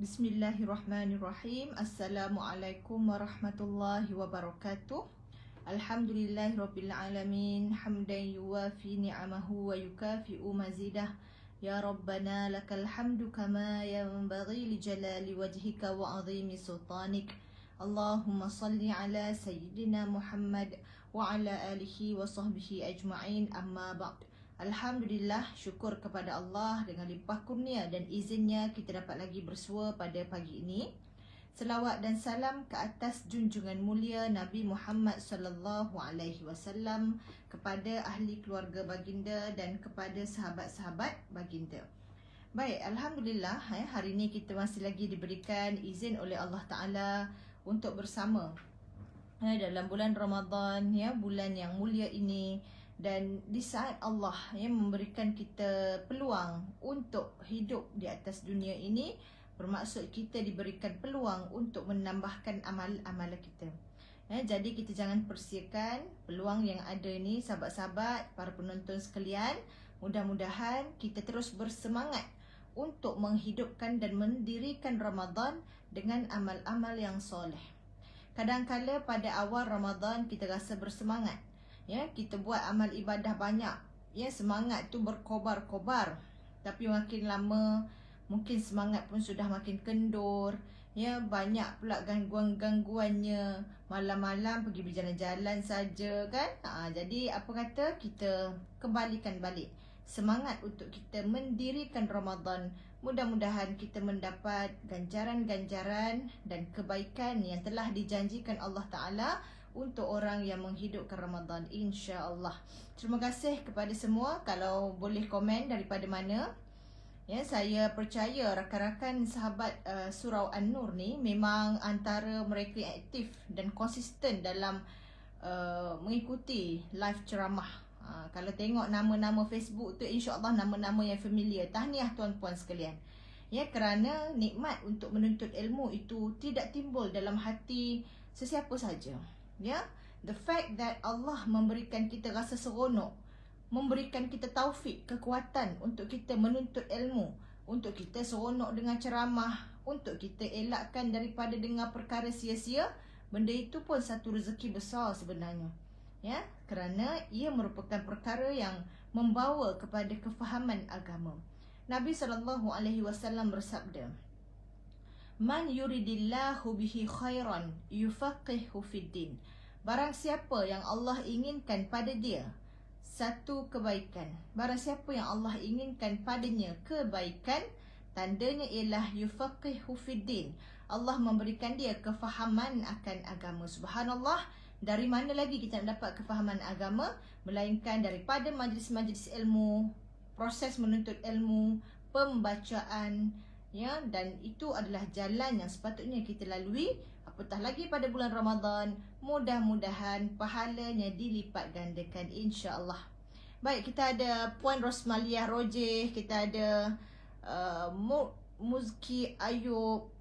Bismillahirrahmanirrahim. Assalamualaikum warahmatullahi wabarakatuh. Alhamdulillahirabbil alamin, hamdan yuwafi ni'amahu wa yukafi'u mazidah. Ya Rabbana lakal hamdu kama yanbaghi li jalali wajhika wa 'azimi sultanik. Allahumma salli ala sayyidina Muhammad wa ala alihi wa sahbihi ajma'in, amma ba'd. Alhamdulillah, syukur kepada Allah, dengan limpah kurnia dan izinnya kita dapat lagi bersua pada pagi ini. Selawat dan salam ke atas junjungan mulia Nabi Muhammad sallallahu alaihi wasallam, kepada ahli keluarga baginda dan kepada sahabat-sahabat baginda. Baik, alhamdulillah, hari ini kita masih lagi diberikan izin oleh Allah Taala untuk bersama dalam bulan Ramadan, bulan yang mulia ini. Dan di saat Allah memberikan kita peluang untuk hidup di atas dunia ini, bermaksud kita diberikan peluang untuk menambahkan amal-amal kita. Jadi kita jangan persiakan peluang yang ada ni, sahabat-sahabat, para penonton sekalian. Mudah-mudahan kita terus bersemangat untuk menghidupkan dan mendirikan Ramadan dengan amal-amal yang soleh. Kadang-kala pada awal Ramadan kita rasa bersemangat, kita buat amal ibadah banyak, semangat tu berkobar-kobar. Tapi makin lama mungkin semangat pun sudah makin kendur, banyak pula gangguan-gangguannya. Malam-malam pergi berjalan-jalan saja kan. Jadi apa kata, kita kembalikan balik semangat untuk kita mendirikan Ramadan. Mudah-mudahan kita mendapat ganjaran-ganjaran dan kebaikan yang telah dijanjikan Allah Ta'ala untuk orang yang menghidupkan Ramadan, insya-Allah. Terima kasih kepada semua. Kalau boleh komen daripada mana. Saya percaya rakan-rakan sahabat Surau An-Nur ni memang antara mereka yang aktif dan konsisten dalam mengikuti live ceramah. Kalau tengok nama-nama Facebook tu, insya-Allah nama-nama yang familiar. Tahniah tuan-puan sekalian. Kerana nikmat untuk menuntut ilmu itu tidak timbul dalam hati sesiapa saja. The fact that Allah memberikan kita rasa seronok, memberikan kita taufik, kekuatan untuk kita menuntut ilmu, untuk kita seronok dengan ceramah, untuk kita elakkan daripada dengar perkara sia-sia. Benda itu pun satu rezeki besar sebenarnya, kerana ia merupakan perkara yang membawa kepada kefahaman agama. Nabi SAW bersabda, "Man yuridillahu bihi khairan yufaqihu fiddin." Barang siapa yang Allah inginkan pada dia satu kebaikan, barang siapa yang Allah inginkan padanya kebaikan, tandanya ialah yufaqihu fiddin, Allah memberikan dia kefahaman akan agama. Subhanallah, dari mana lagi kita nak dapat kefahaman agama melainkan daripada majlis-majlis ilmu, proses menuntut ilmu, pembacaan, dan itu adalah jalan yang sepatutnya kita lalui. Apatah lagi pada bulan Ramadan, mudah-mudahan pahalanya dilipat gandakan, insya-Allah. Baik, kita ada Puan Rosmaliah Rojeh, kita ada Muzki Ayub,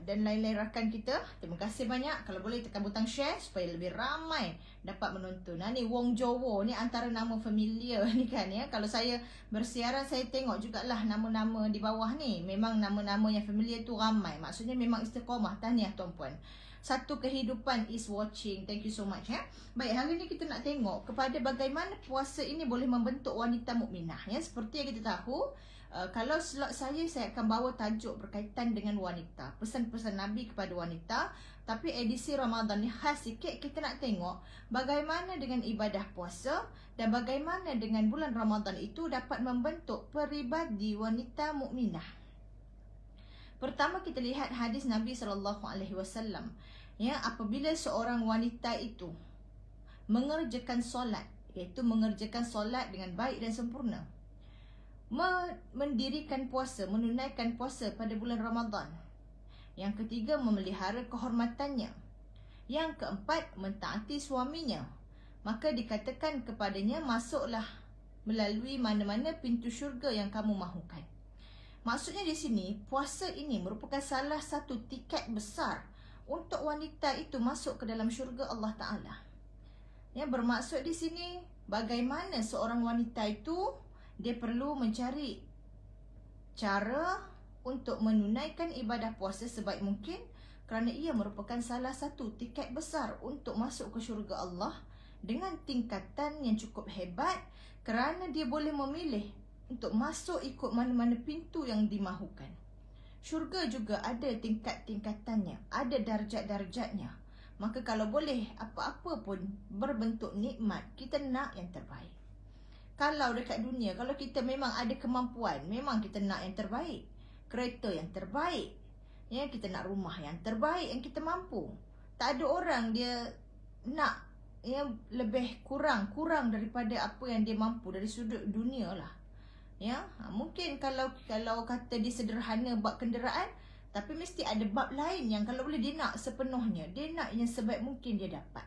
dan lain-lain rakan kita. Terima kasih banyak. Kalau boleh tekan butang share supaya lebih ramai dapat menonton. Ni Wong Jowo ni antara nama familiar ni kan, Kalau saya bersiaran, saya tengok jugalah nama-nama di bawah ni. Memang nama-nama yang familiar tu ramai. Maksudnya memang istiqamah. Tahniah tuan-puan. Satu kehidupan is watching. Thank you so much. Baik, hari ni kita nak tengok kepada bagaimana puasa ini boleh membentuk wanita mukminah. Seperti yang kita tahu, kalau slot saya akan bawa tajuk berkaitan dengan wanita, pesan-pesan Nabi kepada wanita. Tapi edisi Ramadan ni khas sikit, kita nak tengok bagaimana dengan ibadah puasa dan bagaimana dengan bulan Ramadan itu dapat membentuk peribadi wanita mukminah. Pertama, kita lihat hadis Nabi SAW. Apabila seorang wanita itu mengerjakan solat, iaitu mengerjakan solat dengan baik dan sempurna, mendirikan puasa, menunaikan puasa pada bulan Ramadan. Yang ketiga, memelihara kehormatannya. Yang keempat, mentaati suaminya. Maka dikatakan kepadanya, masuklah melalui mana-mana pintu syurga yang kamu mahukan. Maksudnya di sini, puasa ini merupakan salah satu tiket besar untuk wanita itu masuk ke dalam syurga Allah Ta'ala. Bermaksud di sini, bagaimana seorang wanita itu dia perlu mencari cara untuk menunaikan ibadah puasa sebaik mungkin, kerana ia merupakan salah satu tiket besar untuk masuk ke syurga Allah dengan tingkatan yang cukup hebat, kerana dia boleh memilih untuk masuk ikut mana-mana pintu yang dimahukan. Syurga juga ada tingkat-tingkatannya, ada darjat-darjatnya. Maka kalau boleh apa-apa pun berbentuk nikmat, kita nak yang terbaik. Kalau dekat dunia, kalau kita memang ada kemampuan, memang kita nak yang terbaik. Kereta yang terbaik, ya, kita nak rumah yang terbaik yang kita mampu. Tak ada orang dia nak yang lebih kurang daripada apa yang dia mampu dari sudut dunia lah. Ya, mungkin kalau kata dia sederhana bab kenderaan, tapi mesti ada bab lain yang kalau boleh dia nak sepenuhnya, dia nak yang sebaik mungkin dia dapat.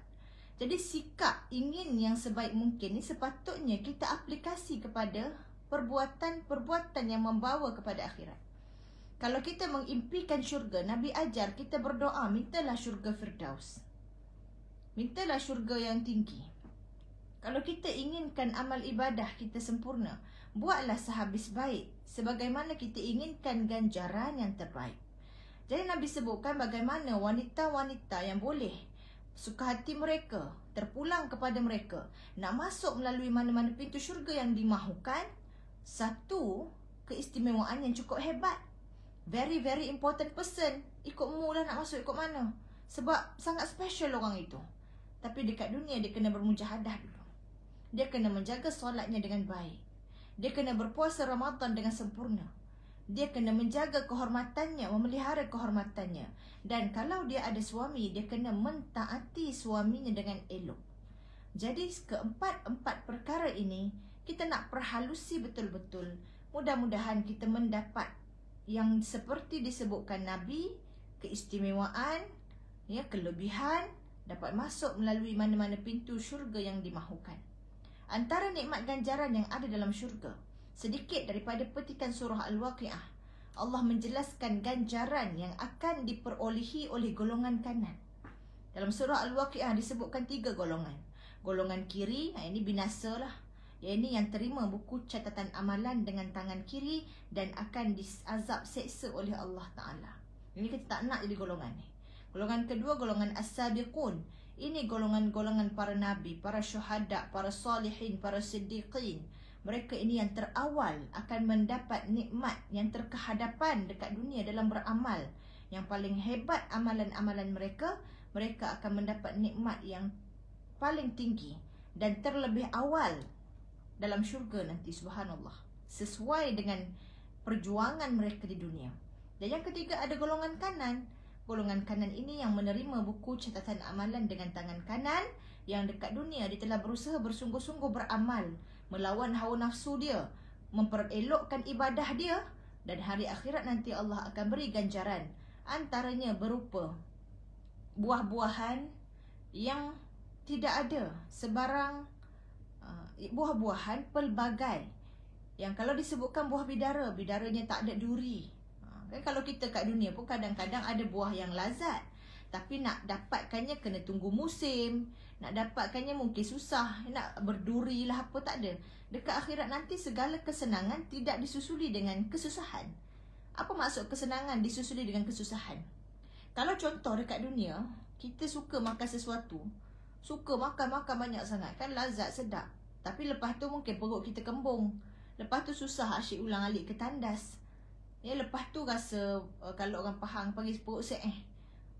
Jadi sikap ingin yang sebaik mungkin ni sepatutnya kita aplikasi kepada perbuatan-perbuatan yang membawa kepada akhirat. Kalau kita mengimpikan syurga, Nabi ajar kita berdoa, mintalah syurga Firdaus. Mintalah syurga yang tinggi. Kalau kita inginkan amal ibadah kita sempurna, buatlah sehabis baik, sebagaimana kita inginkan ganjaran yang terbaik. Jadi Nabi sebutkan bagaimana wanita-wanita yang boleh suka hati mereka, terpulang kepada mereka, nak masuk melalui mana-mana pintu syurga yang dimahukan. Satu keistimewaan yang cukup hebat. Very very important person. Ikut mula nak masuk ikut mana. Sebab sangat special orang itu. Tapi dekat dunia dia kena bermujahadah dulu. Dia kena menjaga solatnya dengan baik. Dia kena berpuasa Ramadan dengan sempurna. Dia kena menjaga kehormatannya, memelihara kehormatannya. Dan kalau dia ada suami, dia kena mentaati suaminya dengan elok. Jadi keempat perkara ini kita nak perhalusi betul-betul. Mudah-mudahan kita mendapat yang seperti disebutkan Nabi, keistimewaan, ya, kelebihan, dapat masuk melalui mana-mana pintu syurga yang dimahukan. Antara nikmat ganjaran yang ada dalam syurga, sedikit daripada petikan surah Al-Waqiah, Allah menjelaskan ganjaran yang akan diperolehi oleh golongan kanan. Dalam surah Al-Waqiah disebutkan 3 golongan. Golongan kiri, ini binasa lah. Ini yang terima buku catatan amalan dengan tangan kiri dan akan diazab seksa oleh Allah Ta'ala. Ini kita tak nak jadi golongan ni. Golongan kedua, golongan as-sabiqun. Ini golongan-golongan para nabi, para syuhada, para salihin, para siddiqin. Mereka ini yang terawal akan mendapat nikmat yang terkehadapan dekat dunia dalam beramal. Yang paling hebat amalan-amalan mereka, mereka akan mendapat nikmat yang paling tinggi dan terlebih awal dalam syurga nanti, subhanallah. Sesuai dengan perjuangan mereka di dunia. Dan yang ketiga ada golongan kanan. Golongan kanan ini yang menerima buku catatan amalan dengan tangan kanan, yang dekat dunia dia telah berusaha bersungguh-sungguh beramal, melawan hawa nafsu dia, memperelokkan ibadah dia, dan hari akhirat nanti Allah akan beri ganjaran. Antaranya berupa buah-buahan yang tidak ada sebarang buah-buahan pelbagai. Yang kalau disebutkan buah bidara, bidaranya tak ada duri. Kan kalau kita kat dunia pun kadang-kadang ada buah yang lazat, tapi nak dapatkannya kena tunggu musim. Nak dapatkannya mungkin susah, nak berduri lah apa, tak ada. Dekat akhirat nanti segala kesenangan tidak disusuli dengan kesusahan. Apa maksud kesenangan disusuli dengan kesusahan? Kalau contoh dekat dunia, kita suka makan sesuatu, suka makan banyak sangat, kan lazat, sedap. Tapi lepas tu mungkin perut kita kembung. Lepas tu susah asyik ulang alik ke tandas. Ya, lepas tu rasa, kalau orang Pahang panggil perut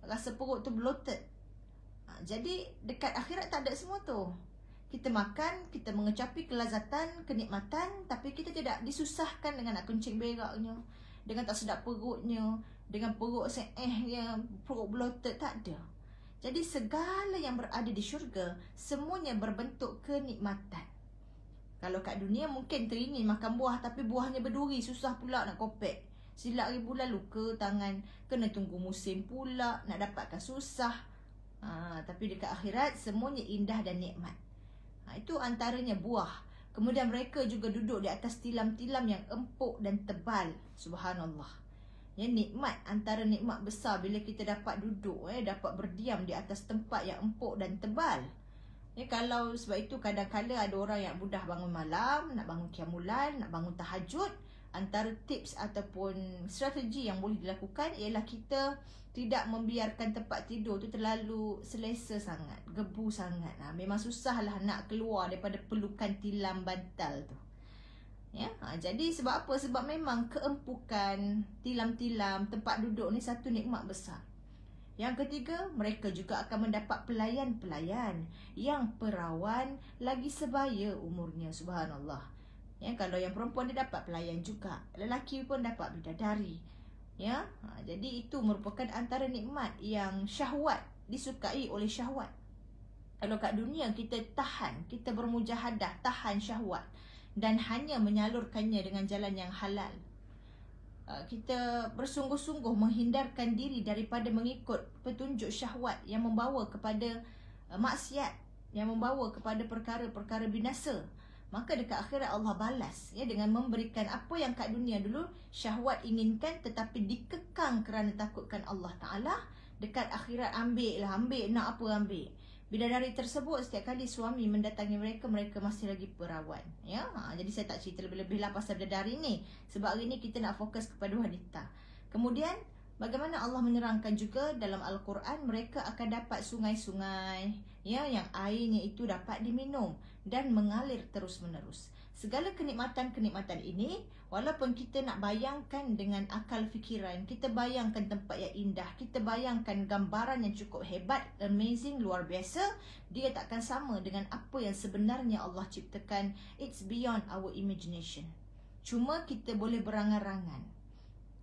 rasa perut tu bloated. Jadi dekat akhirat tak ada semua tu. Kita makan, kita mengecapi kelazatan, kenikmatan, tapi kita tidak disusahkan dengan nak kencing beraknya, dengan tak sedap perutnya, dengan perut perut bloated, tak ada. Jadi segala yang berada di syurga semuanya berbentuk kenikmatan. Kalau kat dunia mungkin teringin makan buah, tapi buahnya berduri, susah pula nak kopek. Silap hari bulan luka tangan, kena tunggu musim pula, nak dapatkan susah. Tapi dekat akhirat semuanya indah dan nikmat. Itu antaranya buah. Kemudian mereka juga duduk di atas tilam-tilam yang empuk dan tebal. Subhanallah. Ya, nikmat, antara nikmat besar bila kita dapat duduk, dapat berdiam di atas tempat yang empuk dan tebal. Ya, kalau sebab itu kadang-kadang ada orang yang mudah bangun malam, nak bangun qiyamulan, nak bangun tahajud, antara tips ataupun strategi yang boleh dilakukan ialah kita tidak membiarkan tempat tidur tu terlalu selesa sangat, gebu sangat. Memang susahlah nak keluar daripada pelukan tilam bantal tu. Ya, jadi sebab apa? Sebab memang keempukan tilam-tilam tempat duduk ni satu nikmat besar. Yang ketiga, mereka juga akan mendapat pelayan-pelayan yang perawan lagi sebaya umurnya, subhanallah. Ya, kalau yang perempuan dia dapat pelayan juga, lelaki pun dapat bidadari. Ya, jadi itu merupakan antara nikmat yang syahwat, disukai oleh syahwat. Kalau kat dunia kita tahan, kita bermujahadah tahan syahwat dan hanya menyalurkannya dengan jalan yang halal. Kita bersungguh-sungguh menghindarkan diri daripada mengikut petunjuk syahwat yang membawa kepada maksiat, yang membawa kepada perkara-perkara binasa. Maka dekat akhirat Allah balas ya dengan memberikan apa yang kat dunia dulu syahwat inginkan tetapi dikekang kerana takutkan Allah Ta'ala. Dekat akhirat ambil nak apa ambil. Bidadari tersebut setiap kali suami mendatangi mereka, mereka masih lagi perawan. Ya, jadi saya tak cerita lebih-lebih lah pasal bidadari ni. Sebab hari ni kita nak fokus kepada wanita. Kemudian, bagaimana Allah menerangkan juga dalam Al-Quran, mereka akan dapat sungai-sungai ya, yang airnya itu dapat diminum dan mengalir terus-menerus. Segala kenikmatan-kenikmatan ini, walaupun kita nak bayangkan dengan akal fikiran, kita bayangkan tempat yang indah, kita bayangkan gambaran yang cukup hebat, amazing, luar biasa, dia takkan sama dengan apa yang sebenarnya Allah ciptakan. It's beyond our imagination. Cuma kita boleh berangan-angan.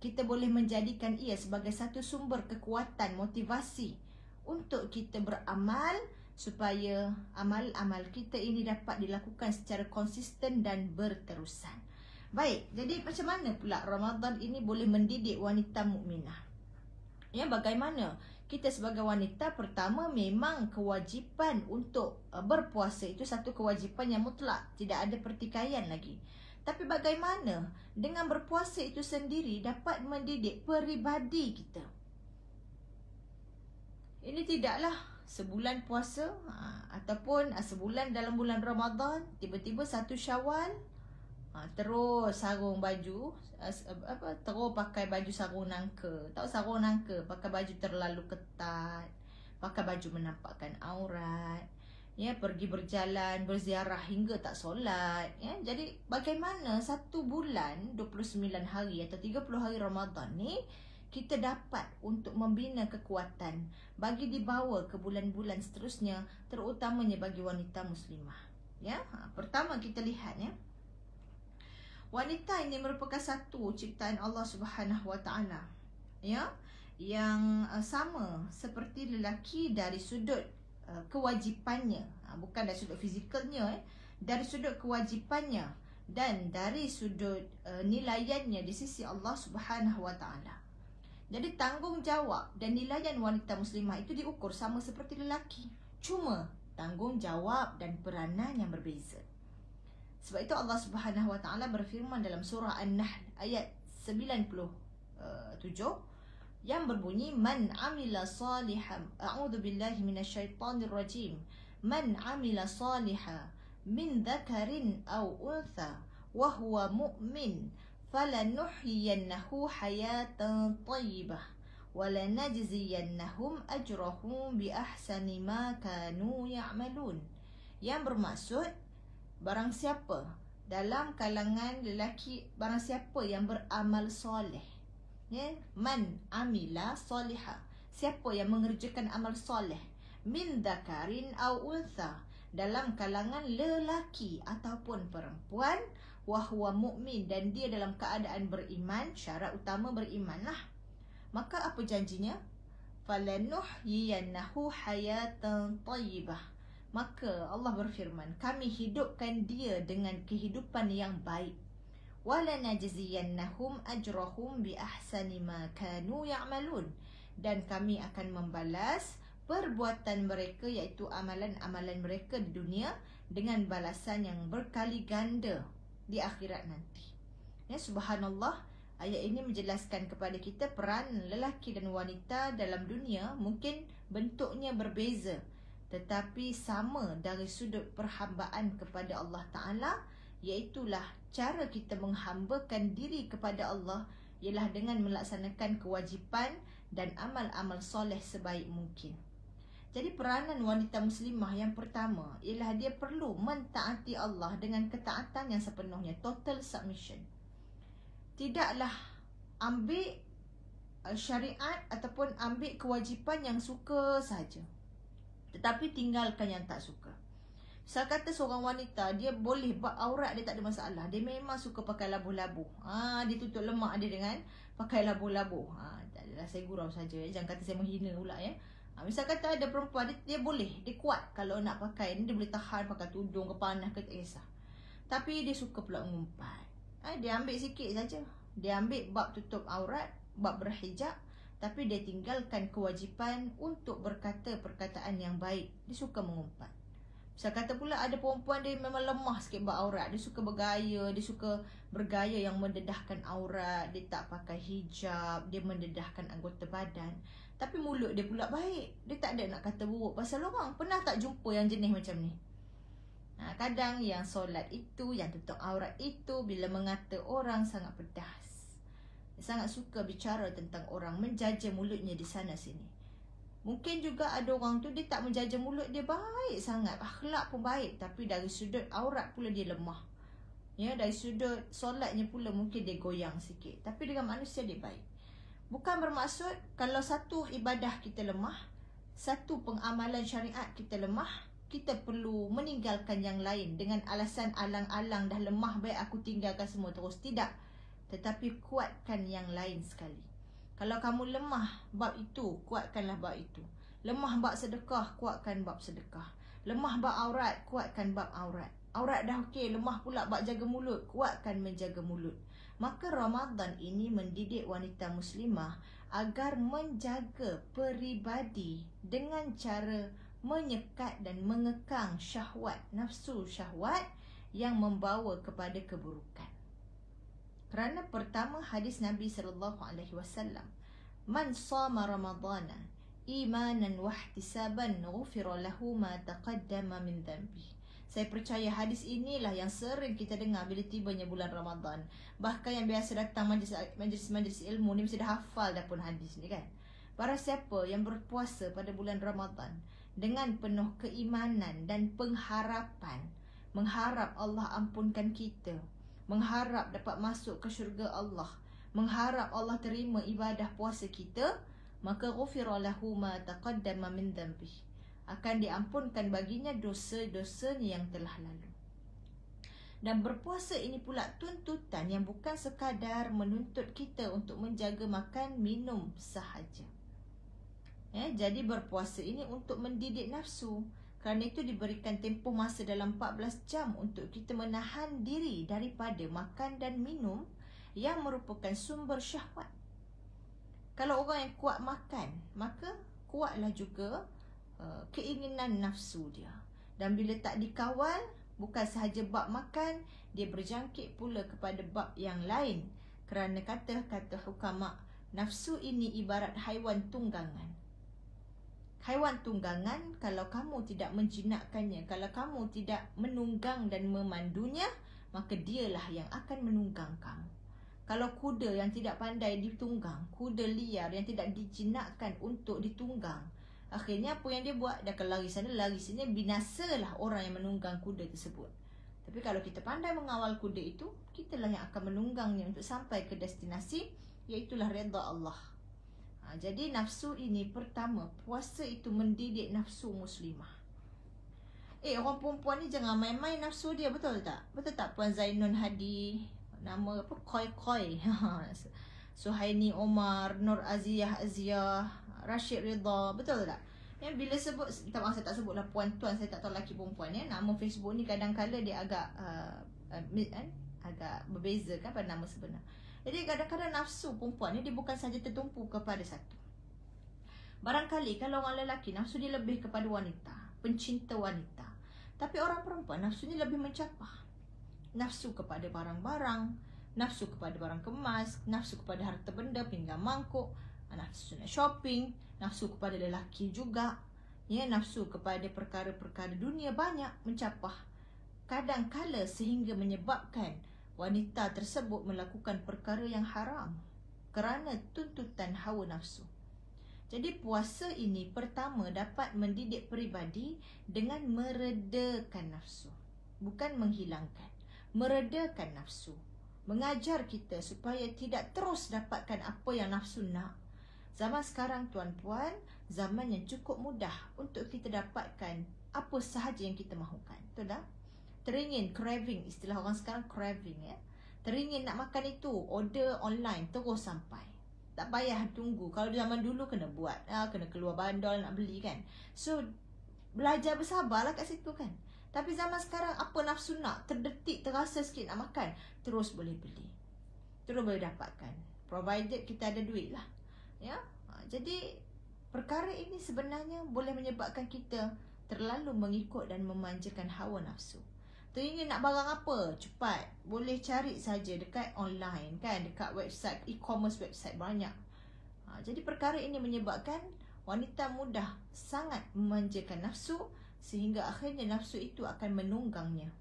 Kita boleh menjadikan ia sebagai satu sumber kekuatan, motivasi untuk kita beramal supaya amal-amal kita ini dapat dilakukan secara konsisten dan berterusan. Baik, jadi macam mana pula Ramadan ini boleh mendidik wanita mukminah? Ya, bagaimana kita sebagai wanita, pertama memang kewajipan untuk berpuasa itu satu kewajipan yang mutlak, tidak ada pertikaian lagi. Tapi bagaimana dengan berpuasa itu sendiri dapat mendidik peribadi kita? Ini tidaklah sebulan puasa ataupun sebulan dalam bulan Ramadan, tiba-tiba 1 Syawal terus sarung baju, terus pakai baju sarung nangka. Tahu sarung nangka, pakai baju terlalu ketat, pakai baju menampakkan aurat. Ya, pergi berjalan, berziarah hingga tak solat. Ya, jadi bagaimana 1 bulan 29 hari atau 30 hari Ramadan ni kita dapat untuk membina kekuatan bagi dibawa ke bulan-bulan seterusnya, terutamanya bagi wanita muslimah. Ya, pertama kita lihat ya. Wanita ini merupakan satu ciptaan Allah Subhanahu Wa Taala. Ya, yang sama seperti lelaki dari sudut kewajipannya, bukan dari sudut fizikalnya, dari sudut kewajipannya dan dari sudut nilaiannya di sisi Allah Subhanahu Wa Taala. Jadi tanggungjawab dan nilaian wanita muslimah itu diukur sama seperti lelaki. Cuma tanggungjawab dan peranan yang berbeza. Sebab itu Allah Subhanahu Wa Taala berfirman dalam surah An-Nahl ayat 97 yang berbunyi, Man amila salihan, a'udzu billahi minasyaitonir rajim, Man amila salihan min dzakarin aw untha wa huwa mu'min falanuhyiyannahu hayatan thayyibah walanajziyannahum ajrahum bi ahsani ma kanu ya'malun. Yang bermaksud, barang siapa dalam kalangan lelaki, barang siapa yang beramal soleh, ya, man amila solihah, siapa yang mengerjakan amal soleh, min dzakarin aw untha, dalam kalangan lelaki ataupun perempuan, wahwa mu'min, dan dia dalam keadaan beriman, syarat utama berimanlah. Maka apa janjinya? Falanuhyiyannahu hayatan thayyibah. Maka Allah berfirman, kami hidupkan dia dengan kehidupan yang baik. Walanajziyannahum ajrahum bi ahsani ma kanu ya'malun. Dan kami akan membalas perbuatan mereka, iaitu amalan-amalan mereka di dunia, dengan balasan yang berkali ganda di akhirat nanti. Ya, subhanallah, ayat ini menjelaskan kepada kita peran lelaki dan wanita dalam dunia mungkin bentuknya berbeza, tetapi sama dari sudut perhambaan kepada Allah Ta'ala, iaitulah cara kita menghambakan diri kepada Allah ialah dengan melaksanakan kewajipan dan amal-amal soleh sebaik mungkin. Jadi peranan wanita muslimah yang pertama ialah dia perlu mentaati Allah dengan ketaatan yang sepenuhnya, total submission. Tidaklah ambil syariat ataupun ambil kewajipan yang suka saja, tetapi tinggalkan yang tak suka. Misal kata seorang wanita, dia boleh buat aurat, dia tak ada masalah. Dia memang suka pakai labuh-labuh. Dia tutup lemak dia dengan pakai labuh-labuh. Tak adalah, saya gurau saja. Jangan kata saya menghina pula ya. Misal kata ada perempuan, dia boleh, dia kuat kalau nak pakai ni, dia boleh tahan pakai tudung ke panas ke, tak kisah. Tapi dia suka pula mengumpat. Dia ambil sikit saja. Dia ambil bab tutup aurat, bab berhijab, tapi dia tinggalkan kewajipan untuk berkata perkataan yang baik. Dia suka mengumpat. Misal kata pula ada perempuan dia memang lemah sikit bab aurat. Dia suka bergaya, dia suka bergaya yang mendedahkan aurat. Dia tak pakai hijab, dia mendedahkan anggota badan. Tapi mulut dia pula baik. Dia tak ada nak kata buruk pasal orang. Pernah tak jumpa yang jenis macam ni? Kadang yang solat itu, yang tutup aurat itu, bila mengata orang sangat pedas. Dia sangat suka bicara tentang orang, menjaja mulutnya di sana sini. Mungkin juga ada orang tu dia tak menjaja mulut, dia baik sangat, akhlak pun baik, tapi dari sudut aurat pula dia lemah. Ya, dari sudut solatnya pula mungkin dia goyang sikit, tapi dengan manusia dia baik. Bukan bermaksud kalau satu ibadah kita lemah, satu pengamalan syariat kita lemah, kita perlu meninggalkan yang lain dengan alasan alang-alang dah lemah, baik aku tinggalkan semua terus. Tidak. Tetapi kuatkan yang lain sekali. Kalau kamu lemah bab itu, kuatkanlah bab itu. Lemah bab sedekah, kuatkan bab sedekah. Lemah bab aurat, kuatkan bab aurat. Aurat dah okey, lemah pula bab jaga mulut, kuatkan menjaga mulut. Maka Ramadan ini mendidik wanita muslimah agar menjaga peribadi dengan cara menyekat dan mengekang syahwat, nafsu syahwat yang membawa kepada keburukan. Kerana pertama hadis Nabi SAW, "Man shama Ramadana imanan wa ihtisaban ghufira lahu ma taqaddama min dhanbi." Saya percaya hadis inilah yang sering kita dengar bila tibanya bulan Ramadan. Bahkan yang biasa datang majlis ilmu ni mesti dah hafal dah pun hadis ni kan. Barang siapa yang berpuasa pada bulan Ramadan dengan penuh keimanan dan pengharapan, mengharap Allah ampunkan kita, mengharap dapat masuk ke syurga Allah, mengharap Allah terima ibadah puasa kita, maka ghufira lahu ma taqaddama min dhanbi. Akan diampunkan baginya dosa-dosanya yang telah lalu. Dan berpuasa ini pula tuntutan yang bukan sekadar menuntut kita untuk menjaga makan minum sahaja. Jadi berpuasa ini untuk mendidik nafsu. Kerana itu diberikan tempoh masa dalam 14 jam untuk kita menahan diri daripada makan dan minum yang merupakan sumber syahwat. Kalau orang yang kuat makan, maka kuatlah juga keinginan nafsu dia. Dan bila tak dikawal, bukan sahaja bab makan, dia berjangkit pula kepada bab yang lain. Kerana kata-kata hukama, nafsu ini ibarat haiwan tunggangan. Haiwan tunggangan, kalau kamu tidak menjinakkannya, kalau kamu tidak menunggang dan memandunya, maka dialah yang akan menunggang kamu. Kalau kuda yang tidak pandai ditunggang, kuda liar yang tidak dijinakkan untuk ditunggang, akhirnya apa yang dia buat? Dia akan lari sana, lari sini, binasalah orang yang menunggang kuda tersebut. Tapi kalau kita pandai mengawal kuda itu, kitalah yang akan menunggangnya untuk sampai ke destinasi, iaitulah redha Allah. Jadi nafsu ini pertama, puasa itu mendidik nafsu muslimah. Orang perempuan ni jangan main-main nafsu dia, betul tak? Betul tak Puan Zainun Hadi? Nama apa? Koi. Suhaini Omar, Nur Aziyah, Rashid Ridha, betul tak? Bila sebut, minta maaf saya tak sebutlah puan tuan, saya tak tahu lelaki perempuan nama Facebook ni kadang-kadang dia agak agak berbeza kan pada nama sebenar. Jadi kadang-kadang nafsu perempuan ni dia bukan saja tertumpu kepada satu. Barangkali kalau orang lelaki nafsu dia lebih kepada wanita, pencinta wanita. Tapi orang perempuan nafsu ni lebih mencapah. Nafsu kepada barang-barang, nafsu kepada barang kemas, nafsu kepada harta benda, pinggan mangkuk, nafsu nak shopping, nafsu kepada lelaki juga, nafsu kepada perkara-perkara dunia banyak mencapah. Kadang-kala sehingga menyebabkan wanita tersebut melakukan perkara yang haram kerana tuntutan hawa nafsu. Jadi puasa ini pertama dapat mendidik peribadi dengan meredakan nafsu, bukan menghilangkan. Meredakan nafsu, mengajar kita supaya tidak terus dapatkan apa yang nafsu nak. Zaman sekarang tuan-puan, zaman yang cukup mudah untuk kita dapatkan apa sahaja yang kita mahukan. Betul tak? Teringin, craving, istilah orang sekarang craving ya. Teringin nak makan itu, order online terus sampai. Tak payah tunggu. Kalau zaman dulu kena buat, kena keluar bandar nak beli kan. So belajar bersabarlah kat situ kan. Tapi zaman sekarang apa nafsu nak, terdetik, terasa sikit nak makan, terus boleh beli, terus boleh dapatkan, provided kita ada duit lah ya. Jadi perkara ini sebenarnya boleh menyebabkan kita terlalu mengikut dan memanjakan hawa nafsu. Teringin nak barang apa, cepat, boleh cari saja dekat online kan, dekat website, e-commerce website banyak. Jadi perkara ini menyebabkan wanita mudah sangat memanjakan nafsu, sehingga akhirnya nafsu itu akan menunggangnya.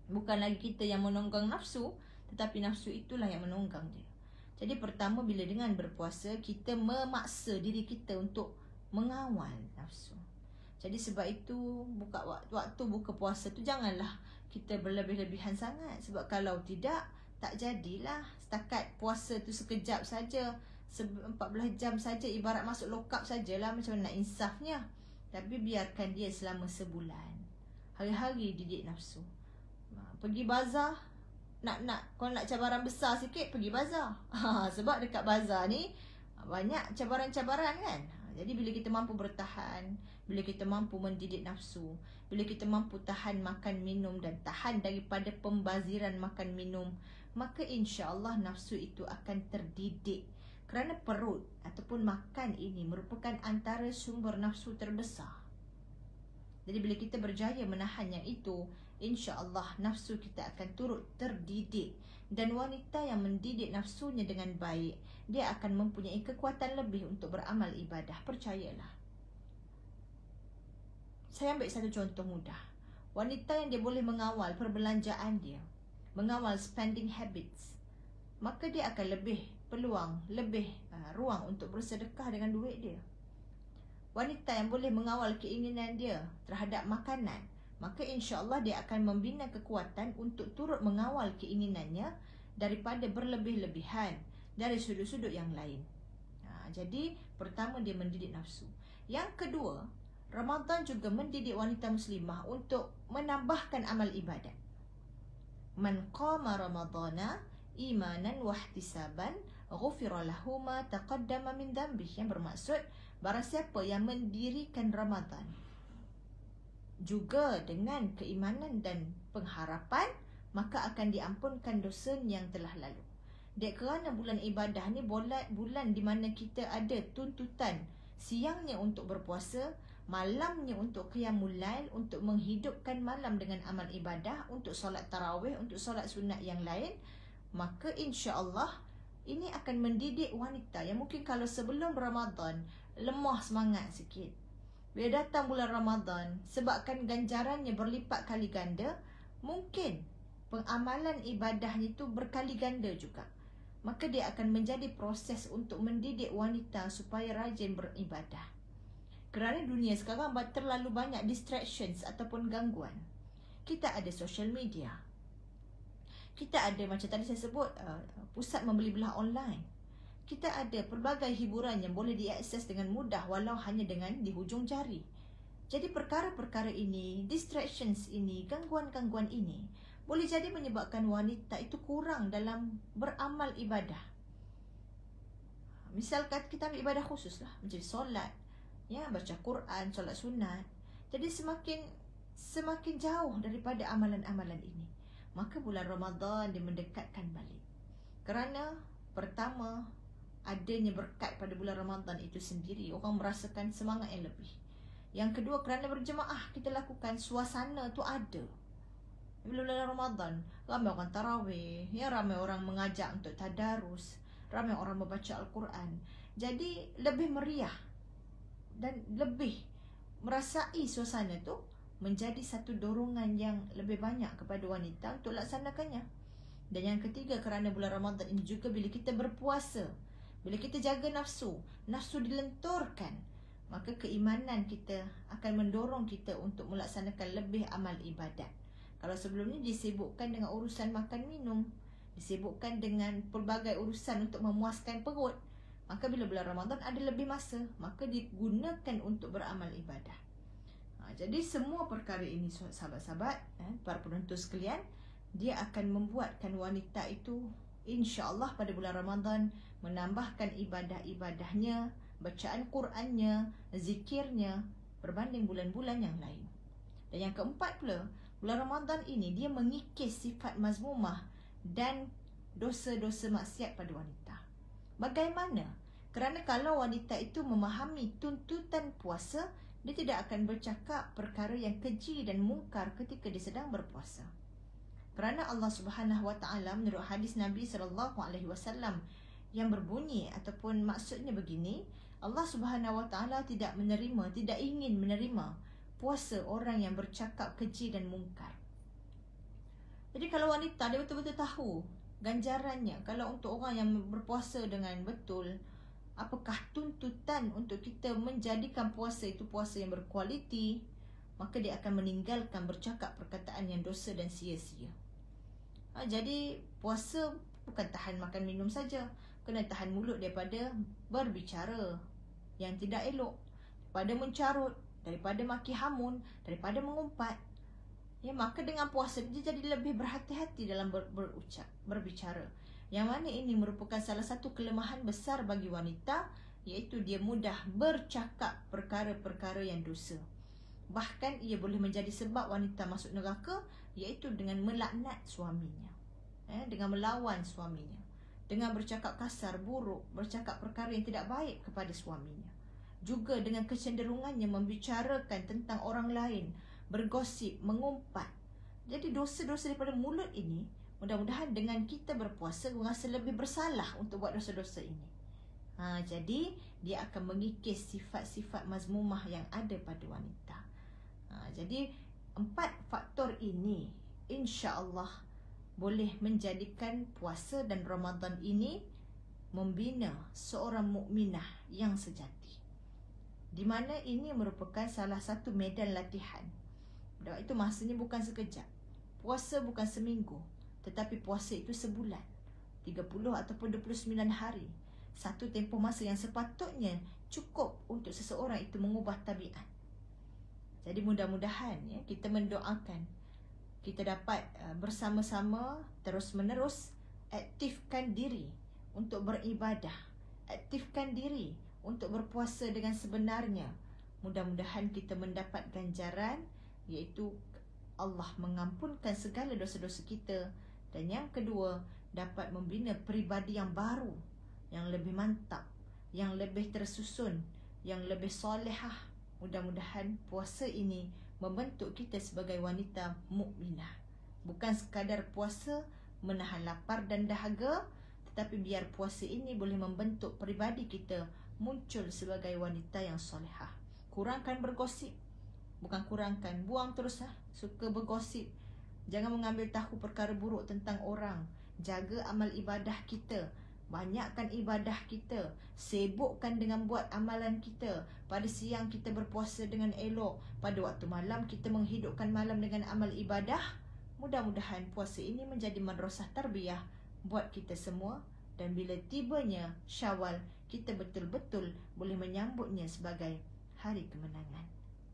Bukan lagi kita yang menunggang nafsu, tetapi nafsu itulah yang menunggang dia. Jadi pertama, bila dengan berpuasa, kita memaksa diri kita untuk mengawal nafsu. Jadi sebab itu, waktu buka puasa tu janganlah kita berlebih-lebihan sangat. Sebab kalau tidak, tak jadilah. Setakat puasa tu sekejap saja, 14 jam saja, ibarat masuk lokap sajalah, macam mana nak insafnya. Tapi biarkan dia selama sebulan. Hari-hari didik nafsu. Pergi bazar, kalau nak cabaran besar sikit, pergi bazar. Sebab dekat bazar ni banyak cabaran-cabaran kan. Jadi bila kita mampu bertahan, bila kita mampu mendidik nafsu, bila kita mampu tahan makan minum dan tahan daripada pembaziran makan minum, maka insya-Allah nafsu itu akan terdidik. Kerana perut ataupun makan ini merupakan antara sumber nafsu terbesar. Jadi bila kita berjaya menahan yang itu, insya-Allah nafsu kita akan turut terdidik. Dan wanita yang mendidik nafsunya dengan baik, dia akan mempunyai kekuatan lebih untuk beramal ibadah. Percayalah. Saya ambil satu contoh mudah. Wanita yang dia boleh mengawal perbelanjaan dia, mengawal spending habits, maka dia akan lebih peluang, lebih ruang untuk bersedekah dengan duit dia. Wanita yang boleh mengawal keinginan dia terhadap makanan, maka insya-Allah dia akan membina kekuatan untuk turut mengawal keinginannya daripada berlebih-lebihan dari sudut-sudut yang lain. Jadi pertama, dia mendidik nafsu. Yang kedua, Ramadan juga mendidik wanita muslimah untuk menambahkan amal ibadat. Man qama ramadana imanan wahtisaban ghufira lahu ma taqaddama min dhanbih, yang bermaksud barang siapa yang mendirikan Ramadan juga dengan keimanan dan pengharapan, maka akan diampunkan dosa yang telah lalu. Dek kerana bulan ibadah ni bulan di mana kita ada tuntutan siangnya untuk berpuasa, malamnya untuk qiyamul lail, untuk menghidupkan malam dengan amal ibadah, untuk solat tarawih, untuk solat sunat yang lain, maka insya-Allah ini akan mendidik wanita yang mungkin kalau sebelum Ramadan lemah semangat sikit. Bila datang bulan Ramadan, sebabkan ganjarannya berlipat kali ganda, mungkin pengamalan ibadahnya itu berkali ganda juga. Maka dia akan menjadi proses untuk mendidik wanita supaya rajin beribadah. Kerana dunia sekarang terlalu banyak distractions ataupun gangguan. Kita ada social media, kita ada macam tadi saya sebut pusat membeli belah online. Kita ada pelbagai hiburan yang boleh diakses dengan mudah walau hanya dengan di hujung jari. Jadi perkara-perkara ini, distractions ini, gangguan-gangguan ini boleh jadi menyebabkan wanita itu kurang dalam beramal ibadah. Misalkan kita ambil ibadah khusus lah, macam solat, ya, baca Quran, solat sunat. Jadi semakin jauh daripada amalan-amalan ini. Maka bulan Ramadan dia mendekatkan balik. Kerana pertama, adanya berkat pada bulan Ramadan itu sendiri, orang merasakan semangat yang lebih. Yang kedua, kerana berjemaah kita lakukan, suasana tu ada. Bila bulan Ramadan, ramai orang tarawih, ya, ramai orang mengajak untuk tadarus, ramai orang membaca Al-Quran. Jadi lebih meriah dan lebih merasai suasana tu, menjadi satu dorongan yang lebih banyak kepada wanita untuk laksanakannya. Dan yang ketiga, kerana bulan Ramadan ini juga bila kita berpuasa, bila kita jaga nafsu dilenturkan, maka keimanan kita akan mendorong kita untuk melaksanakan lebih amal ibadat. Kalau sebelum ni disibukkan dengan urusan makan minum, disibukkan dengan pelbagai urusan untuk memuaskan perut, maka bila bulan Ramadan ada lebih masa, maka digunakan untuk beramal ibadah. Jadi semua perkara ini sahabat-sahabat, para penonton sekalian, dia akan membuatkan wanita itu insya-Allah pada bulan Ramadan menambahkan ibadah-ibadahnya, bacaan Qurannya, zikirnya berbanding bulan-bulan yang lain. Dan yang keempat pula, bulan Ramadan ini dia mengikis sifat mazmumah dan dosa-dosa maksiat pada wanita. Bagaimana? Kerana kalau wanita itu memahami tuntutan puasa, dia tidak akan bercakap perkara yang keji dan mungkar ketika dia sedang berpuasa. Kerana Allah Subhanahu Wa Taala menurut hadis Nabi sallallahu alaihi wasallam yang berbunyi ataupun maksudnya begini, Allah Subhanahu Wa Taala tidak ingin menerima puasa orang yang bercakap keji dan mungkar. Jadi kalau wanita dia betul-betul tahu ganjarannya, kalau untuk orang yang berpuasa dengan betul, apakah tuntutan untuk kita menjadikan puasa itu puasa yang berkualiti, maka dia akan meninggalkan bercakap perkataan yang dosa dan sia-sia. Jadi puasa bukan tahan makan minum saja, kena tahan mulut daripada berbicara yang tidak elok, daripada mencarut, daripada maki hamun, daripada mengumpat. Ya, maka dengan puasa dia jadi lebih berhati-hati dalam berbicara. Yang mana ini merupakan salah satu kelemahan besar bagi wanita, iaitu dia mudah bercakap perkara-perkara yang dosa. Bahkan ia boleh menjadi sebab wanita masuk neraka, iaitu dengan melaknat suaminya, dengan melawan suaminya, dengan bercakap kasar, buruk, bercakap perkara yang tidak baik kepada suaminya. Juga dengan kecenderungannya membicarakan tentang orang lain, bergosip, mengumpat. Jadi dosa-dosa daripada mulut ini, mudah-mudahan dengan kita berpuasa merasa lebih bersalah untuk buat dosa-dosa ini. Jadi dia akan mengikis sifat-sifat mazmumah yang ada pada wanita. Jadi 4 faktor ini insya-Allah boleh menjadikan puasa dan Ramadan ini membina seorang mukminah yang sejati. Di mana ini merupakan salah satu medan latihan. Dan itu masanya bukan sekejap. Puasa bukan seminggu, tetapi puasa itu sebulan, 30 ataupun 29 hari. Satu tempoh masa yang sepatutnya cukup untuk seseorang itu mengubah tabiat. Jadi mudah-mudahan kita mendoakan kita dapat bersama-sama terus-menerus aktifkan diri untuk beribadah, aktifkan diri untuk berpuasa dengan sebenarnya. Mudah-mudahan kita mendapat ganjaran, iaitu Allah mengampunkan segala dosa-dosa kita. Dan yang kedua, dapat membina peribadi yang baru, yang lebih mantap, yang lebih tersusun, yang lebih solehah. Mudah-mudahan puasa ini membentuk kita sebagai wanita mukminah. Bukan sekadar puasa menahan lapar dan dahaga, tetapi biar puasa ini boleh membentuk peribadi kita muncul sebagai wanita yang solehah. Kurangkan bergosip. Bukan kurangkan, buang terus suka bergosip. Jangan mengambil tahu perkara buruk tentang orang. Jaga amal ibadah kita, banyakkan ibadah kita, sibukkan dengan buat amalan kita. Pada siang kita berpuasa dengan elok, pada waktu malam kita menghidupkan malam dengan amal ibadah. Mudah-mudahan puasa ini menjadi madrasah tarbiyah buat kita semua. Dan bila tibanya Syawal, kita betul-betul boleh menyambutnya sebagai hari kemenangan.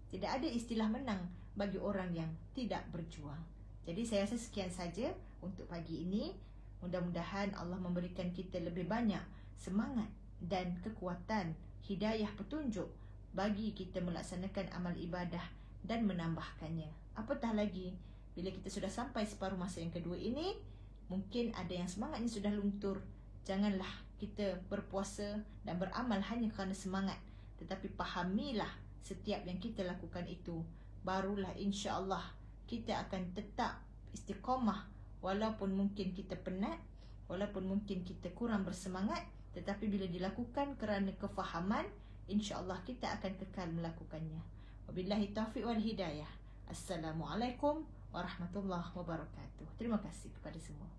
Tidak ada istilah menang bagi orang yang tidak berjuang. Jadi saya rasa sekian saja untuk pagi ini. Mudah-mudahan Allah memberikan kita lebih banyak semangat dan kekuatan, hidayah petunjuk bagi kita melaksanakan amal ibadah dan menambahkannya. Apatah lagi bila kita sudah sampai separuh masa yang kedua ini, mungkin ada yang semangatnya sudah luntur. Janganlah kita berpuasa dan beramal hanya kerana semangat, tetapi pahamilah setiap yang kita lakukan itu, barulah insya-Allah kita akan tetap istiqamah. Walaupun mungkin kita penat, walaupun mungkin kita kurang bersemangat, tetapi bila dilakukan kerana kefahaman, insya-Allah kita akan kekal melakukannya. Wabillahi taufiq wal hidayah. Assalamualaikum warahmatullahi wabarakatuh. Terima kasih kepada semua.